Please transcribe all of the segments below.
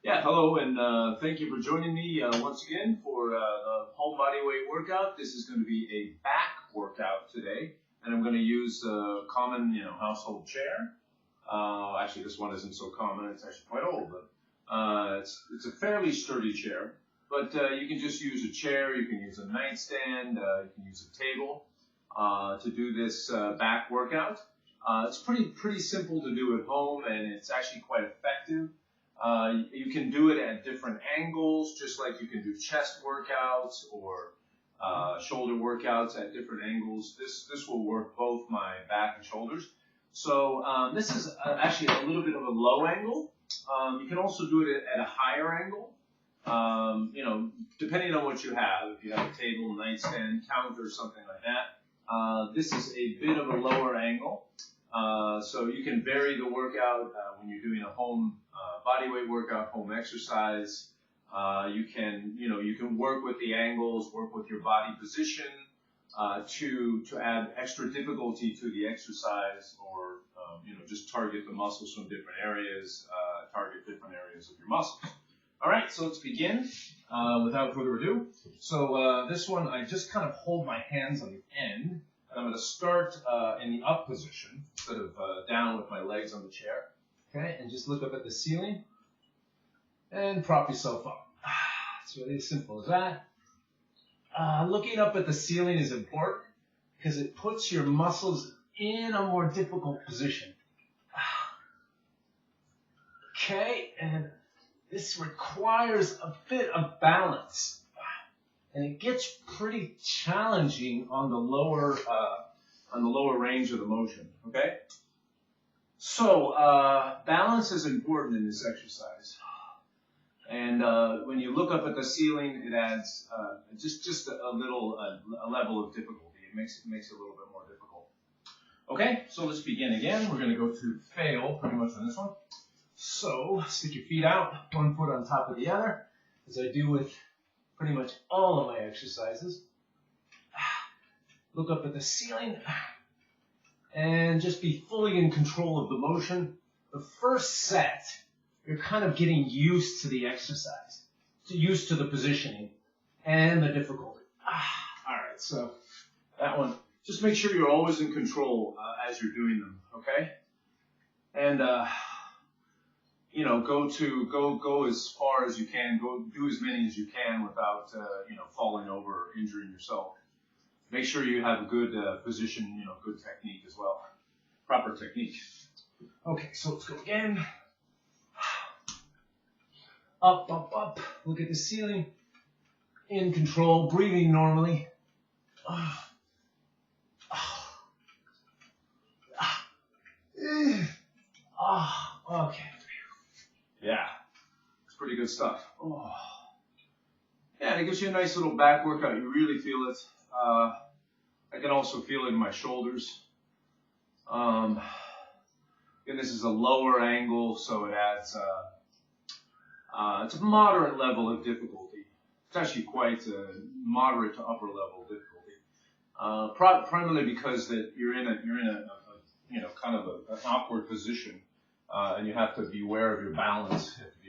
Yeah, hello, and thank you for joining me once again for the home body weight workout. This is going to be a back workout today, and I'm going to use a common, household chair. Actually, this one isn't so common; it's actually quite old, but it's a fairly sturdy chair. But you can just use a chair. You can use a nightstand. You can use a table to do this back workout. It's pretty simple to do at home, and it's actually quite effective. You can do it at different angles, just like you can do chest workouts or shoulder workouts at different angles. This will work both my back and shoulders. So this is actually a little bit of a low angle. You can also do it at a higher angle. Depending on what you have. If you have a table, nightstand, counter, something like that. This is a bit of a lower angle. So you can vary the workout when you're doing a home body weight workout, home exercise. You can work with the angles, work with your body position to add extra difficulty to the exercise, or just target the muscles from different areas, target different areas of your muscles. All right, so let's begin without further ado. So this one, I just kind of hold my hands on the end. I'm going to start in the up position instead of down with my legs on the chair. Okay, and just look up at the ceiling and prop yourself up. It's really as simple as that. Looking up at the ceiling is important because it puts your muscles in a more difficult position. Okay, and this requires a bit of balance. And it gets pretty challenging on the lower range of the motion. Okay, so balance is important in this exercise. And when you look up at the ceiling, it adds just a level of difficulty. It makes it a little bit more difficult. Okay, so let's begin again. We're going to go to fail pretty much on this one. So stick your feet out, one foot on top of the other, as I do with pretty much all of my exercises. Look up at the ceiling and just be fully in control of the motion. The first set, you're kind of getting used to the exercise, used to the positioning and the difficulty. All right, so that one, just make sure you're always in control as you're doing them, okay? And go as far as you can. Go do as many as you can without falling over or injuring yourself. Make sure you have a good position, good technique as well, proper technique. Okay, so let's go again. Up, up, up. Look at the ceiling. In control, breathing normally. Okay. Yeah, it's pretty good stuff. Oh. Yeah, and it gives you a nice little back workout. You really feel it. I can also feel it in my shoulders. And this is a lower angle, so it adds it's a moderate level of difficulty. It's actually quite a moderate to upper level difficulty. Primarily because that you're in a kind of an awkward position. And you have to be aware of your balance. You have to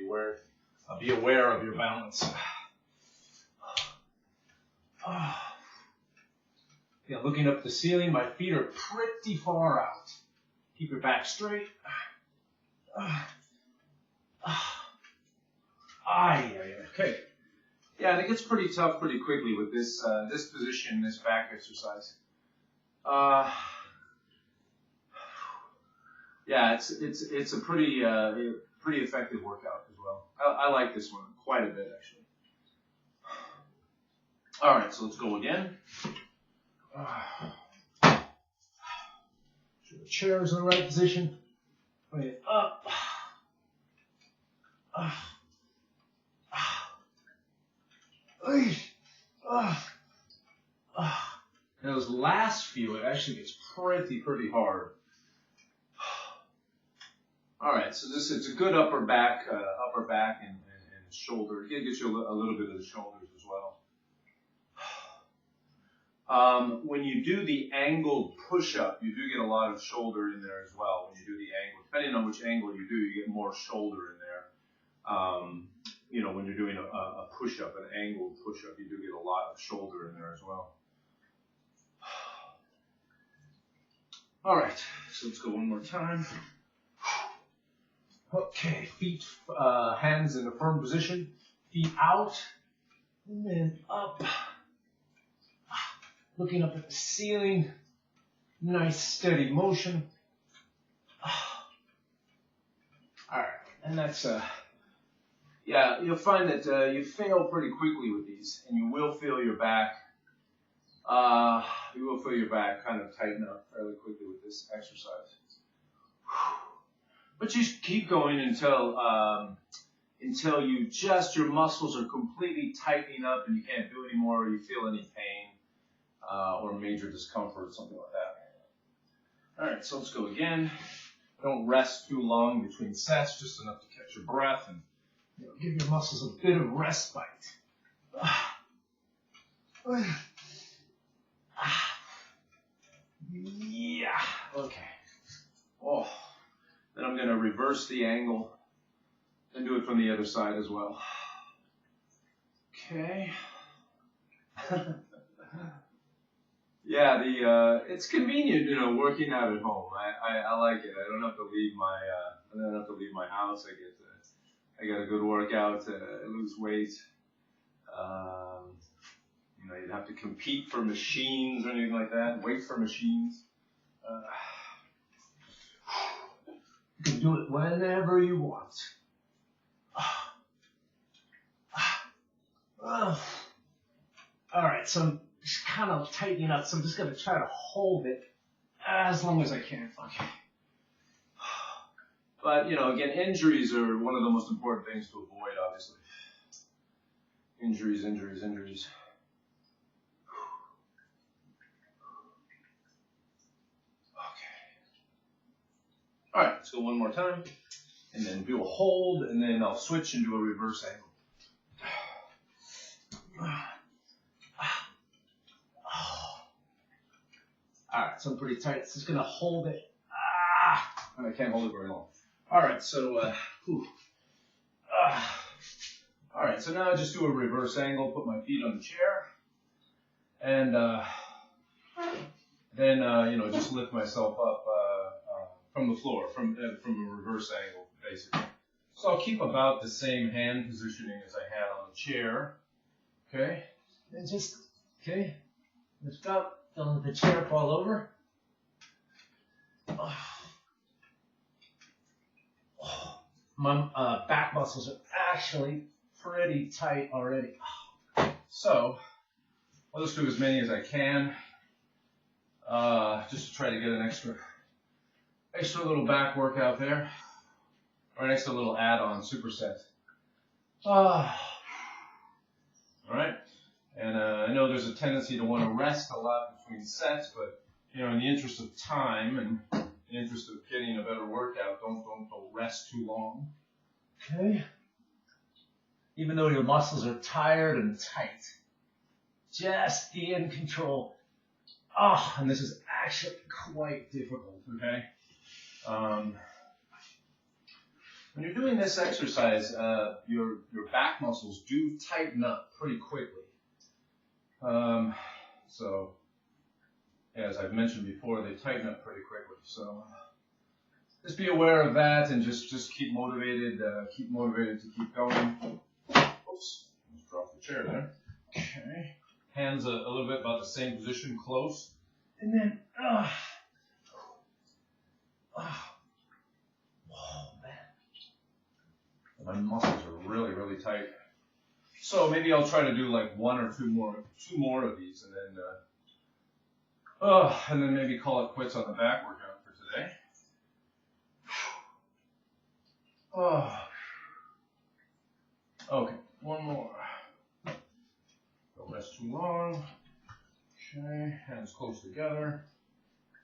be aware of your balance. Yeah, looking up at the ceiling, my feet are pretty far out. Keep your back straight. Okay. Yeah, and it gets pretty tough pretty quickly with this position, this back exercise. Yeah, it's a pretty effective workout as well. I like this one quite a bit, actually. All right, so let's go again. Sure the chair is in the right position. Bring it up. Those last few, it actually gets pretty hard. All right, so it's a good upper back and shoulder. It gets you a little bit of the shoulders as well. When you do the angled push-up, you do get a lot of shoulder in there as well. When you do the angle, depending on which angle you do, you get more shoulder in there. You know, when you're doing a push-up, an angled push-up, you do get a lot of shoulder in there as well. All right, so let's go one more time. Okay, feet, hands in a firm position, feet out, and then up. Looking up at the ceiling, nice steady motion. All right, and that's, yeah, you'll find that you fail pretty quickly with these, and you will feel your back, kind of tighten up fairly quickly with this exercise. But you keep going until your muscles are completely tightening up and you can't do anymore, or you feel any pain or major discomfort, something like that. All right, so let's go again. Don't rest too long between sets, just enough to catch your breath and give your muscles a bit of respite. Yeah, okay. Oh, then I'm going to reverse the angle and do it from the other side as well. Okay. Yeah, it's convenient, you know, working out at home. I like it. I don't have to leave my house. I get a good workout, lose weight. You know, you'd have to compete for machines or anything like that, wait for machines. You can do it whenever you want. All right, so I'm just kind of tightening up, so I'm just going to try to hold it as long as I can. Okay. But, you know, again, injuries are one of the most important things to avoid, obviously. Injuries. All right, let's go one more time, and then do a hold, and then I'll switch and do a reverse angle. All right, so I'm pretty tight. So just gonna hold it. And I can't hold it very long. All right, so all right, so now I just do a reverse angle. Put my feet on the chair, and then you know, just lift myself up from the floor, from a reverse angle, basically. So I'll keep about the same hand positioning as I had on the chair. Okay, and just lift up. Don't let the chair fall over. My back muscles are actually pretty tight already. So I'll just do as many as I can, just to try to get an extra little back workout there, or an extra little add-on superset. All right. And I know there's a tendency to want to rest a lot between sets, but you know, in the interest of time and in the interest of getting a better workout, don't rest too long. Okay. Even though your muscles are tired and tight, just be in control. And this is actually quite difficult. Okay. When you're doing this exercise, your back muscles do tighten up pretty quickly. So, yeah, as I've mentioned before, they tighten up pretty quickly. So, just be aware of that and just keep motivated to keep going. Oops, just dropped the chair there. Okay. Hands a little bit about the same position, close. And then, oh, man. My muscles are really, really tight. So maybe I'll try to do like one or two more of these, and then maybe call it quits on the back workout for today. Okay, one more. Don't rest too long. Okay, hands close together,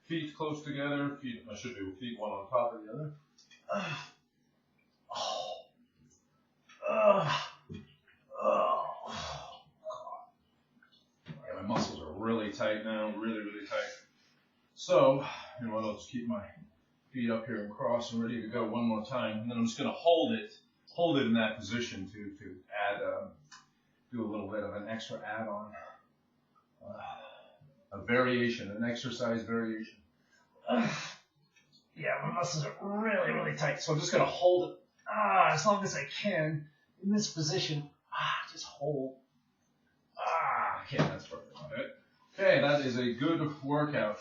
feet close together. I should do feet one on top of the other. My muscles are really tight now, really, really tight. So, you know what, I'll just keep my feet up here and cross and ready to go one more time. And then I'm just going to hold it hold it in that position to add, do a little bit of an extra add-on, a variation, an exercise variation. Yeah, my muscles are really, really tight, so I'm just going to hold it as long as I can in this position. Just hold. Okay, that's perfect. Okay, that is a good workout.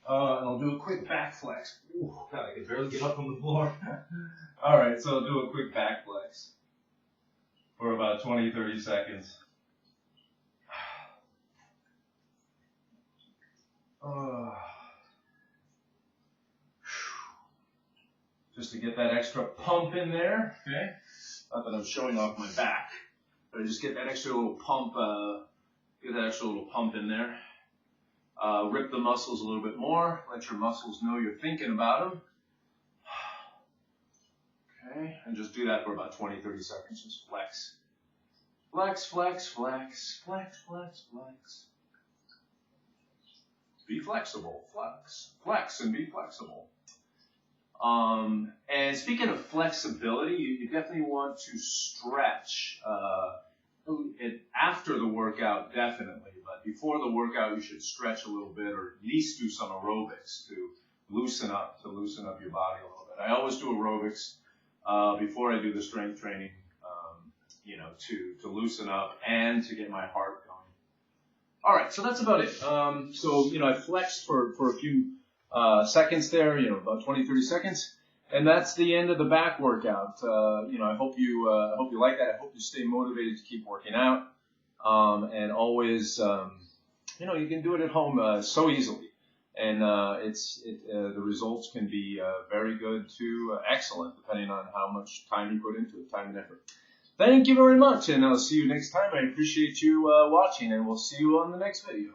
And I'll do a quick back flex. Ooh, God, I can barely get up from the floor. All right, so I'll do a quick back flex for about 20-30 seconds. Just to get that extra pump in there, okay? Not that I'm showing off my back, but I just get that extra little pump, in there. Rip the muscles a little bit more. Let your muscles know you're thinking about them. Okay, and just do that for about 20-30 seconds. Just flex. Flex, flex, flex, flex, flex, flex. Be flexible. Flex. Flex and be flexible. And speaking of flexibility, you definitely want to stretch after the workout, definitely. But before the workout, you should stretch a little bit, or at least do some aerobics to loosen up your body a little bit. I always do aerobics before I do the strength training, to loosen up and to get my heart going. All right, so that's about it. I flexed for a few seconds there, about 20-30 seconds, and that's the end of the back workout. I hope you like that. I hope you stay motivated to keep working out, and always, you can do it at home so easily, and the results can be very good to excellent, depending on how much time you put into it, time and effort. Thank you very much, and I'll see you next time. I appreciate you watching, and we'll see you on the next video.